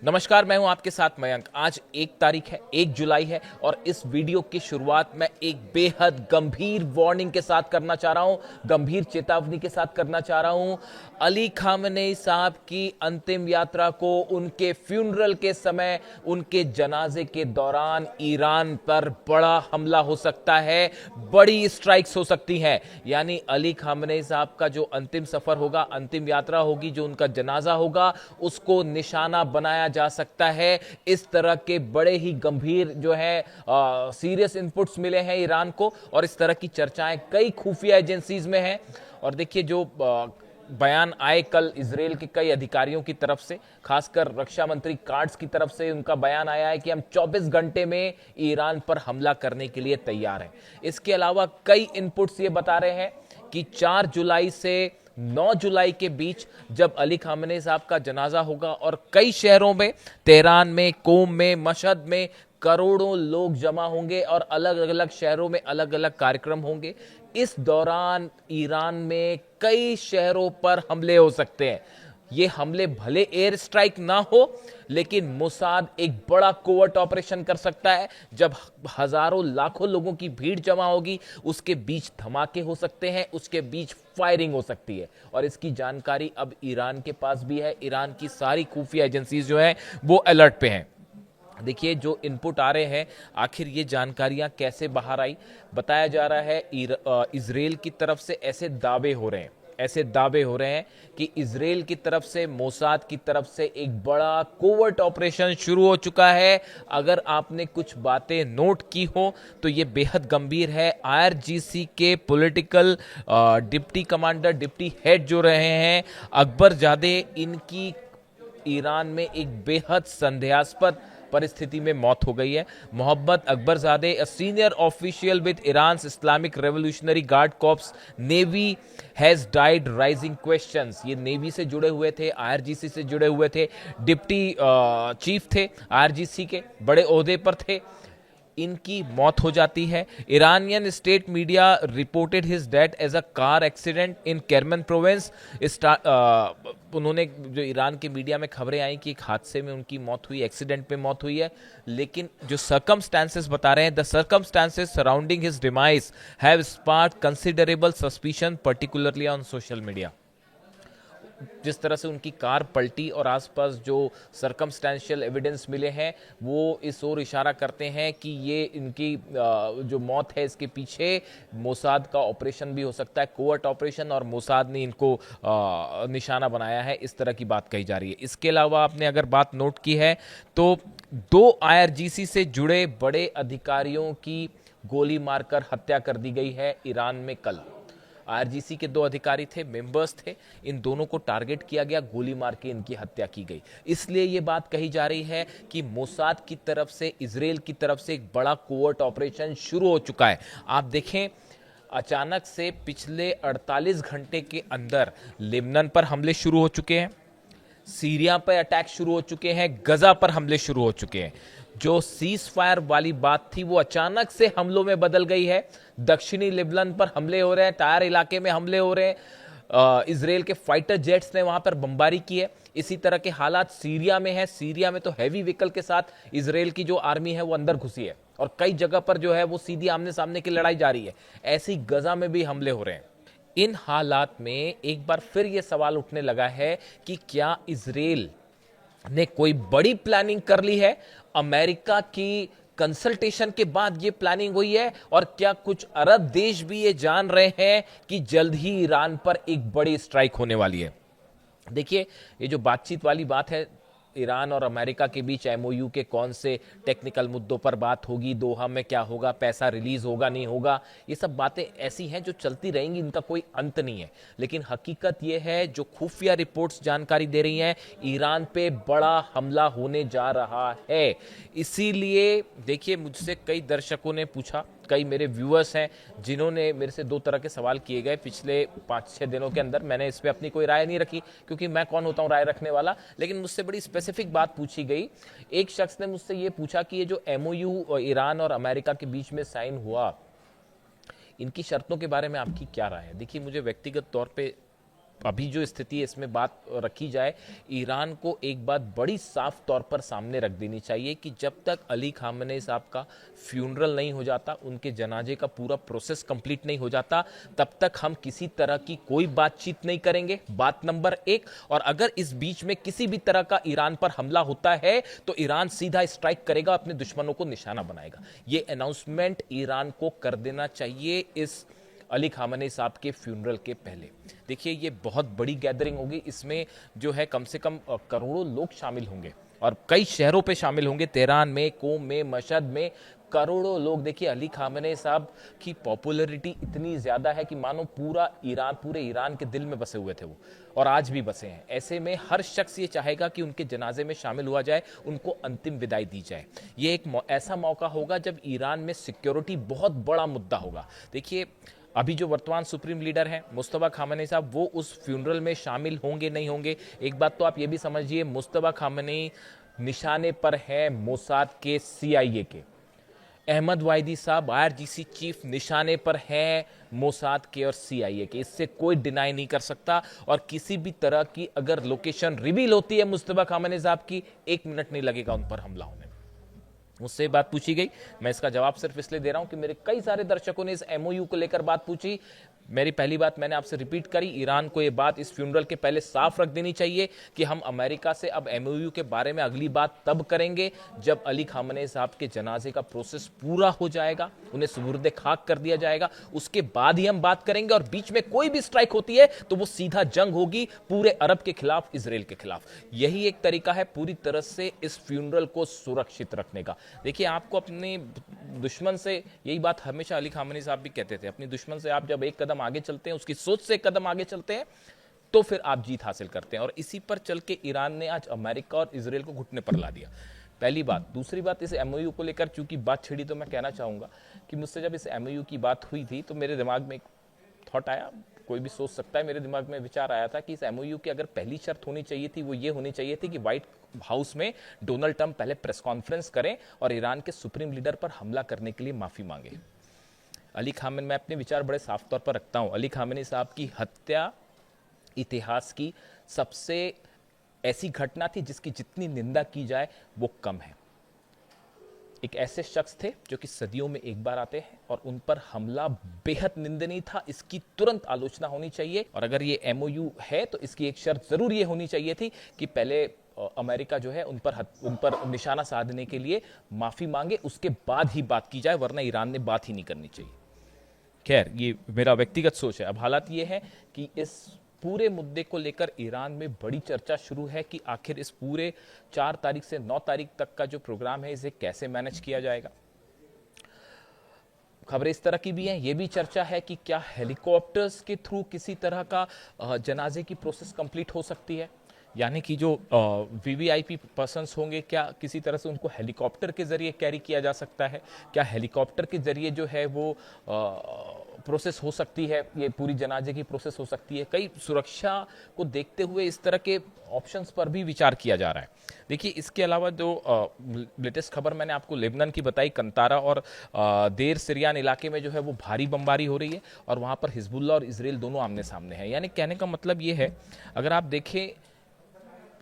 नमस्कार, मैं हूं आपके साथ मयंक। आज 1 तारीख है, 1 जुलाई है और इस वीडियो की शुरुआत मैं एक बेहद गंभीर वार्निंग के साथ करना चाह रहा हूं, गंभीर चेतावनी के साथ करना चाह रहा हूं। अली खामेनी साहब की अंतिम यात्रा को उनके फ्यूनरल के समय, उनके जनाजे के दौरान ईरान पर बड़ा हमला हो सकता है, बड़ी स्ट्राइक्स हो सकती हैं। यानी अली खामेनी साहब का जो अंतिम सफर होगा, अंतिम यात्रा होगी, जो उनका जनाजा होगा, उसको निशाना बनाया जा सकता है। इस तरह के बड़े ही गंभीर जो है सीरियस इनपुट्स मिले हैं ईरान को और इस तरह की चर्चाएं कई खुफिया एजेंसीज में हैं। और देखिए, जो बयान आए कल इजराइल के कई अधिकारियों की तरफ से, खासकर रक्षा मंत्री कार्ड्स की तरफ से उनका बयान आया है कि हम 24 घंटे में ईरान पर हमला करने के लिए तैयार हैं। इसके अलावा कई इनपुट्स ये बता रहे हैं कि 4 जुलाई से 9 जुलाई के बीच जब अली खामेनी साहब का जनाजा होगा और कई शहरों में, तेहरान में, कोम में, मशहद में करोड़ों लोग जमा होंगे और अलग अलग शहरों में अलग अलग कार्यक्रम होंगे। इस दौरान ईरान में कई शहरों पर हमले हो सकते हैं। ये हमले भले एयर स्ट्राइक ना हो, लेकिन मोसाद एक बड़ा कोवर्ट ऑपरेशन कर सकता है। जब हजारों लाखों लोगों की भीड़ जमा होगी, उसके बीच धमाके हो सकते हैं, उसके बीच फायरिंग हो सकती है। और इसकी जानकारी अब ईरान के पास भी है। ईरान की सारी खुफिया एजेंसीज जो है वो अलर्ट पे हैं। देखिए, जो इनपुट आ रहे हैं, आखिर ये जानकारियां कैसे बाहर आई। बताया जा रहा है इजराइल की तरफ से ऐसे दावे हो रहे हैं कि इजराइल की तरफ से, मोसाद की तरफ से एक बड़ा कोवर्ट ऑपरेशन शुरू हो चुका है। अगर आपने कुछ बातें नोट की हो तो ये बेहद गंभीर है। आईआरजीसी के political deputy commander, deputy head जो रहे हैं अकबरजादे, इनकी ईरान में एक बेहद संदेहास्पद परिस्थिति में मौत हो गई है। Mohammad Akbarzadeh, a senior official with Iran Islamic Revolutionary Guard Corps navy, has died raising questions. ये नेवी से जुड़े हुए थे, आईआरजीसी से जुड़े हुए थे, डिप्टी चीफ थे, आईआरजीसी के बड़े ओहदे पर थे। इनकी मौत हो जाती है। Iranian state media reported his death as a car accident in Kerman province. उन्होंने, जो ईरान के मीडिया में खबरें आई कि एक हादसे में उनकी मौत हुई, एक्सीडेंट में मौत हुई है। लेकिन जो सर्कमस्टांसेस बता रहे हैं, the circumstances surrounding his demise have sparked considerable suspicion, particularly on social media. जिस तरह से उनकी कार पलटी और आसपास जो सर्कमस्टेंशियल एविडेंस मिले हैं, वो इस ओर इशारा करते हैं कि ये इनकी जो मौत है, इसके पीछे मोसाद का ऑपरेशन भी हो सकता है, कोवर्ट ऑपरेशन, और मोसाद ने इनको निशाना बनाया है। इस तरह की बात कही जा रही है। इसके अलावा आपने अगर बात नोट की है तो 2 आईआरजीसी से जुड़े बड़े अधिकारियों की गोली मारकर हत्या कर दी गई है ईरान में कल। आईआरजीसी के 2 अधिकारी थे, मेंबर्स थे, इन दोनों को टारगेट किया गया, गोली मार के इनकी हत्या की गई। इसलिए ये बात कही जा रही है कि मोसाद की तरफ से, इजराइल की तरफ से एक बड़ा कोवर्ट ऑपरेशन शुरू हो चुका है। आप देखें, अचानक से पिछले 48 घंटे के अंदर लेबनान पर हमले शुरू हो चुके हैं, सीरिया पर अटैक शुरू हो चुके हैं, गजा पर हमले शुरू हो चुके हैं। जो सीज फायर वाली बात थी वो अचानक से हमलों में बदल गई है। दक्षिणी लेबनान पर हमले हो रहे हैं, टायर इलाके में हमले हो रहे हैं। इजराइल के फाइटर जेट्स ने वहां पर बमबारी की है। इसी तरह के हालात सीरिया में है। सीरिया में तो हैवी व्हीकल के साथ इजराइल की जो आर्मी है वो अंदर घुसी है और कई जगह पर जो है वो सीधी आमने सामने की लड़ाई जारी है। ऐसी गजा में भी हमले हो रहे हैं। इन हालात में एक बार फिर यह सवाल उठने लगा है कि क्या इजराइल ने कोई बड़ी प्लानिंग कर ली है? अमेरिका की कंसल्टेशन के बाद यह प्लानिंग हुई है? और क्या कुछ अरब देश भी ये जान रहे हैं कि जल्द ही ईरान पर एक बड़ी स्ट्राइक होने वाली है? देखिए, ये जो बातचीत वाली बात है, ईरान और अमेरिका के बीच एमओयू के कौन से टेक्निकल मुद्दों पर बात होगी, दोहा में क्या होगा, पैसा रिलीज होगा नहीं होगा, ये सब बातें ऐसी हैं जो चलती रहेंगी, इनका कोई अंत नहीं है। लेकिन हकीकत ये है, जो खुफिया रिपोर्ट्स जानकारी दे रही हैं, ईरान पे बड़ा हमला होने जा रहा है। इसीलिए देखिए, मुझसे कई दर्शकों ने पूछा, कई मेरे व्यूअर्स हैं जिन्होंने मेरे से 2 तरह के सवाल किए गए पिछले 5-6 दिनों के अंदर। मैंने इस पे अपनी कोई राय नहीं रखी, क्योंकि मैं कौन होता हूं राय रखने वाला। लेकिन मुझसे बड़ी स्पेसिफिक बात पूछी गई। एक शख्स ने मुझसे ये पूछा कि ये जो एमओयू ईरान और अमेरिका के बीच में साइन हुआ, इनकी शर्तों के बारे में आपकी क्या राय है? देखिए, मुझे व्यक्तिगत तौर पे अभी जो स्थिति है इसमें बात रखी जाए, ईरान को एक बात बड़ी साफ तौर पर सामने रख देनी चाहिए कि जब तक अली खामेनी साहब का फ्यूनरल नहीं हो जाता, उनके जनाजे का पूरा प्रोसेस कंप्लीट नहीं हो जाता, तब तक हम किसी तरह की कोई बातचीत नहीं करेंगे। बात नंबर 1। और अगर इस बीच में किसी भी तरह का ईरान पर हमला होता है तो ईरान सीधा स्ट्राइक करेगा, अपने दुश्मनों को निशाना बनाएगा। ये अनाउंसमेंट ईरान को कर देना चाहिए इस अली खामेनी साहब के फ्यूनरल के पहले। देखिए, ये बहुत बड़ी गैदरिंग होगी, इसमें जो है कम से कम करोड़ों लोग शामिल होंगे और कई शहरों पे शामिल होंगे, तेहरान में, कोम में, मशहद में करोड़ों लोग। देखिए, अली खामेनी साहब की पॉपुलैरिटी इतनी ज़्यादा है कि मानो पूरे ईरान के दिल में बसे हुए थे वो, और आज भी बसे हैं। ऐसे में हर शख्स ये चाहेगा कि उनके जनाजे में शामिल हुआ जाए, उनको अंतिम विदाई दी जाए। ये एक ऐसा मौका होगा जब ईरान में सिक्योरिटी बहुत बड़ा मुद्दा होगा। देखिए, अभी जो वर्तमान सुप्रीम लीडर हैं मुस्तफा खामेनी साहब, वो उस फ्यूनरल में शामिल होंगे नहीं होंगे। एक बात तो आप ये भी समझिए, मुस्तफा खामेनी निशाने पर है मोसाद के, CIA के। अहमद वाहिदी साहब IRGC चीफ निशाने पर है मोसाद के और CIA के। इससे कोई डिनाई नहीं कर सकता। और किसी भी तरह की अगर लोकेशन रिवील होती है मुस्तफा खामेनी साहब की, 1 मिनट नहीं लगेगा उन पर हमला होने में। मुझसे बात पूछी गई, मैं इसका जवाब सिर्फ इसलिए दे रहा हूं कि मेरे कई सारे दर्शकों ने इस MOU को लेकर बात पूछी। मेरी पहली बात मैंने आपसे रिपीट करी, ईरान को ये बात इस फ्यूनरल के पहले साफ रख देनी चाहिए कि हम अमेरिका से अब MOU के बारे में अगली बात तब करेंगे जब अली खामेनी साहब के जनाजे का प्रोसेस पूरा हो जाएगा, उन्हें सुबुर्दे खाक कर दिया जाएगा, उसके बाद ही हम बात करेंगे। और बीच में कोई भी स्ट्राइक होती है तो वो सीधा जंग होगी पूरे अरब के खिलाफ, इसराइल के खिलाफ। यही एक तरीका है पूरी तरह से इस फ्यूनरल को सुरक्षित रखने का। देखिए, आपको अपने दुश्मन से, यही बात हमेशा अली खामेनी साहब भी कहते थे, अपने दुश्मन से आप जब एक कदम आगे चलते हैं, उसकी सोच से एक कदम आगे चलते हैं, तो फिर आप जीत हासिल करते हैं। और इसी पर चल के ईरान ने आज अमेरिका और इसराइल को घुटने पर ला दिया। पहली बात। दूसरी बात, इस MOU को लेकर चूंकि बात छिड़ी तो मैं कहना चाहूंगा कि मुझसे जब इस MOU की बात हुई थी तो मेरे दिमाग में एक थॉट आया, कोई भी सोच सकता है, मेरे दिमाग में विचार आया था कि इस MOU की अगर पहली शर्त होनी चाहिए थी वो ये होनी चाहिए थी कि व्हाइट हाउस में डोनाल्ड ट्रंप पहले प्रेस कॉन्फ्रेंस करें और ईरान के सुप्रीम लीडर पर हमला करने के लिए माफी मांगे। अली खामेनी, मैं अपने विचार बड़े साफ तौर पर रखता हूं, अली खामेनी साहब की हत्या इतिहास की सबसे ऐसी घटना थी जिसकी जितनी निंदा की जाए वो कम है। एक ऐसे शख्स थे जो कि सदियों में एक बार आते हैं और उन पर हमला बेहद निंदनीय था, इसकी तुरंत आलोचना होनी चाहिए। और अगर ये MOU है तो इसकी एक शर्त जरूर ये होनी चाहिए थी कि पहले अमेरिका जो है उन पर निशाना साधने के लिए माफी मांगे, उसके बाद ही बात की जाए, वरना ईरान ने बात ही नहीं करनी चाहिए। खैर, ये मेरा व्यक्तिगत सोच है। अब हालात ये है कि इस पूरे मुद्दे को लेकर ईरान में बड़ी चर्चा शुरू है कि आखिर इस पूरे 4 तारीख से 9 तारीख तक का जो प्रोग्राम है इसे कैसे मैनेज किया जाएगा। खबरें इस तरह की भी हैं, ये भी चर्चा है कि क्या हेलीकॉप्टर्स के थ्रू किसी तरह का जनाजे की प्रोसेस कंप्लीट हो सकती है, यानी कि जो VVIP पर्सन्स होंगे क्या किसी तरह से उनको हेलीकॉप्टर के जरिए कैरी किया जा सकता है, क्या हेलीकॉप्टर के जरिए जो है वो प्रोसेस हो सकती है, ये पूरी जनाजे की प्रोसेस हो सकती है। कई सुरक्षा को देखते हुए इस तरह के ऑप्शंस पर भी विचार किया जा रहा है। देखिए, इसके अलावा जो लेटेस्ट खबर मैंने आपको लेबनान की बताई, कंतारा और देर सिरियान इलाके में जो है वो भारी बमबारी हो रही है और वहाँ पर हिजबुल्लाह और इसराइल दोनों आमने सामने हैं। यानी कहने का मतलब ये है, अगर आप देखें,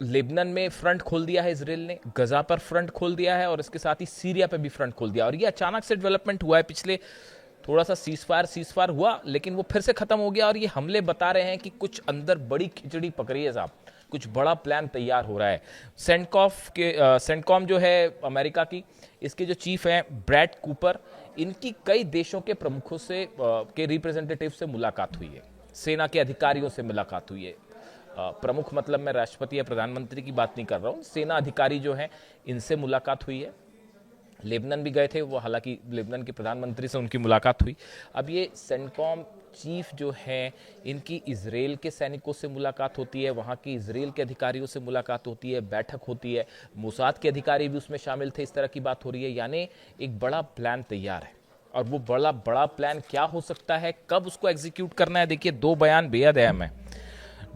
लेबनान में फ्रंट खोल दिया है इसराइल ने, गजा पर फ्रंट खोल दिया है और इसके साथ ही सीरिया पे भी फ्रंट खोल दिया। और ये अचानक से डेवलपमेंट हुआ है, पिछले थोड़ा सा सीजफायर हुआ लेकिन वो फिर से खत्म हो गया। और ये हमले बता रहे हैं कि कुछ अंदर बड़ी खिचड़ी पक रही है साहब, कुछ बड़ा प्लान तैयार हो रहा है। सेंटकॉम जो है अमेरिका की, इसके जो चीफ हैं ब्रैड कूपर, इनकी कई देशों के प्रमुखों से के रिप्रेजेंटेटिव से मुलाकात हुई है, सेना के अधिकारियों से मुलाकात हुई है। प्रमुख मतलब मैं राष्ट्रपति या प्रधानमंत्री की बात नहीं कर रहा हूँ, सेना अधिकारी जो हैं इनसे मुलाकात हुई है। लेबनान भी गए थे वो, हालांकि लेबनान के प्रधानमंत्री से उनकी मुलाकात हुई। अब ये सेंटकॉम चीफ जो हैं इनकी इजराइल के सैनिकों से मुलाकात होती है, वहाँ की इजराइल के अधिकारियों से मुलाकात होती है, बैठक होती है, मोसाद के अधिकारी भी उसमें शामिल थे, इस तरह की बात हो रही है। यानी एक बड़ा प्लान तैयार है और वो बड़ा प्लान क्या हो सकता है, कब उसको एग्जीक्यूट करना है। देखिए, 2 बयान बेहद अहम है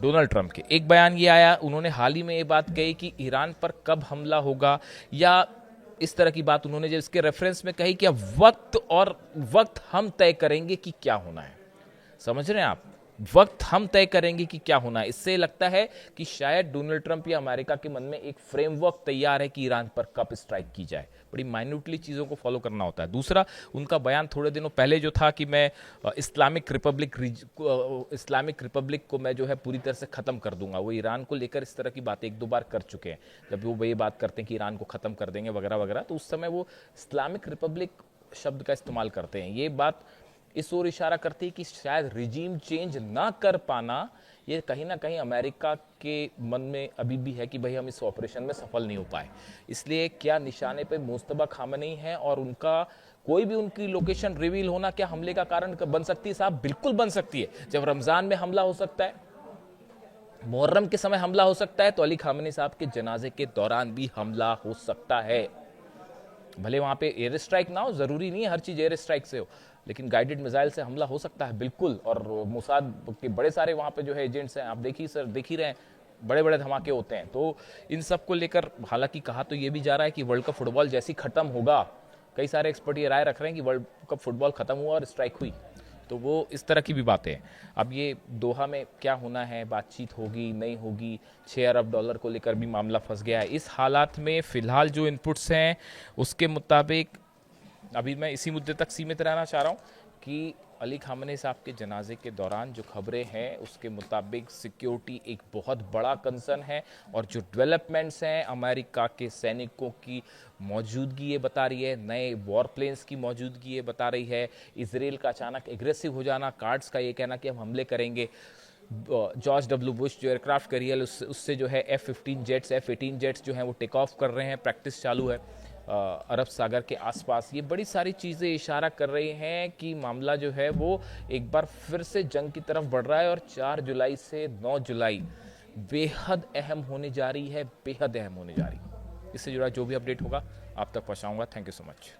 डोनाल्ड ट्रंप के। एक बयान ये आया, उन्होंने हाल ही में ये बात कही कि ईरान पर कब हमला होगा, या इस तरह की बात उन्होंने जो इसके रेफरेंस में कही कि अब वक्त हम तय करेंगे कि क्या होना है। समझ रहे हैं आप, वक्त हम तय करेंगे कि क्या होना है। इससे लगता है कि शायद डोनाल्ड ट्रंप या अमेरिका के मन में एक फ्रेमवर्क तैयार है कि ईरान पर कब स्ट्राइक की जाए। बड़ी माइन्यूटली चीज़ों को फॉलो करना होता है। दूसरा, उनका बयान थोड़े दिनों पहले जो था कि मैं इस्लामिक रिपब्लिक को मैं जो है पूरी तरह से ख़त्म कर दूंगा, वो ईरान को लेकर इस तरह की बातें एक दो बार कर चुके हैं। जब वो ये बात करते हैं कि ईरान को ख़त्म कर देंगे वगैरह वगैरह, तो उस समय वो इस्लामिक रिपब्लिक शब्द का इस्तेमाल करते हैं। ये बात इस ओर इशारा करती है कि शायद रिजीम चेंज ना कर पाना ये कहीं ना कहीं अमेरिका के मन में अभी भी है कि भाई हम इस ऑपरेशन में सफल नहीं हो पाए। इसलिए क्या निशाने पे मुस्तबा खामनेई है और उनका कोई भी उनकी लोकेशन रिवील होना क्या हमले का कारण बन सकती है? साहब बिल्कुल बन सकती है। जब रमजान में हमला हो सकता है, मुहर्रम के समय हमला हो सकता है, तो अली खामनेई साहब के जनाजे के दौरान भी हमला हो सकता है। भले वहां पे एयर स्ट्राइक ना हो, जरूरी नहीं है हर चीज एयर स्ट्राइक से हो, लेकिन गाइडेड मिसाइल से हमला हो सकता है बिल्कुल। और मोसाद के बड़े सारे वहां पे जो है एजेंट्स हैं, आप देखिए सर, देख ही रहे हैं, बड़े बड़े धमाके होते हैं। तो इन सब को लेकर हालांकि कहा तो ये भी जा रहा है कि वर्ल्ड कप फुटबॉल जैसी खत्म होगा, कई सारे एक्सपर्ट ये राय रख रहे हैं कि वर्ल्ड कप फुटबॉल खत्म हुआ और स्ट्राइक हुई, तो वो इस तरह की भी बातें हैं। अब ये दोहा में क्या होना है, बातचीत होगी नहीं होगी, $6 अरब को लेकर भी मामला फंस गया है। इस हालात में फिलहाल जो इनपुट्स हैं उसके मुताबिक अभी मैं इसी मुद्दे तक सीमित रहना चाह रहा हूँ कि अली खामनेई साहब के जनाजे के दौरान जो खबरें हैं उसके मुताबिक सिक्योरिटी एक बहुत बड़ा कंसर्न है, और जो डेवलपमेंट्स हैं अमेरिका के सैनिकों की मौजूदगी ये बता रही है, नए वॉर प्लेन्स की मौजूदगी ये बता रही है, इसराइल का अचानक एग्रेसिव हो जाना, कार्ड्स का ये कहना कि हम हमले करेंगे, जॉर्ज डब्ल्यू बुश जो एयरक्राफ्ट कैरियर उससे जो है F-15 जेट्स F-18 जेट्स जो हैं वो टेक ऑफ कर रहे हैं, प्रैक्टिस चालू है अरब सागर के आसपास। ये बड़ी सारी चीज़ें इशारा कर रही हैं कि मामला जो है वो एक बार फिर से जंग की तरफ बढ़ रहा है, और 4 जुलाई से 9 जुलाई बेहद अहम होने जा रही है, बेहद अहम होने जा रही है। इससे जुड़ा जो भी अपडेट होगा आप तक पहुंचाऊंगा। Thank you so much.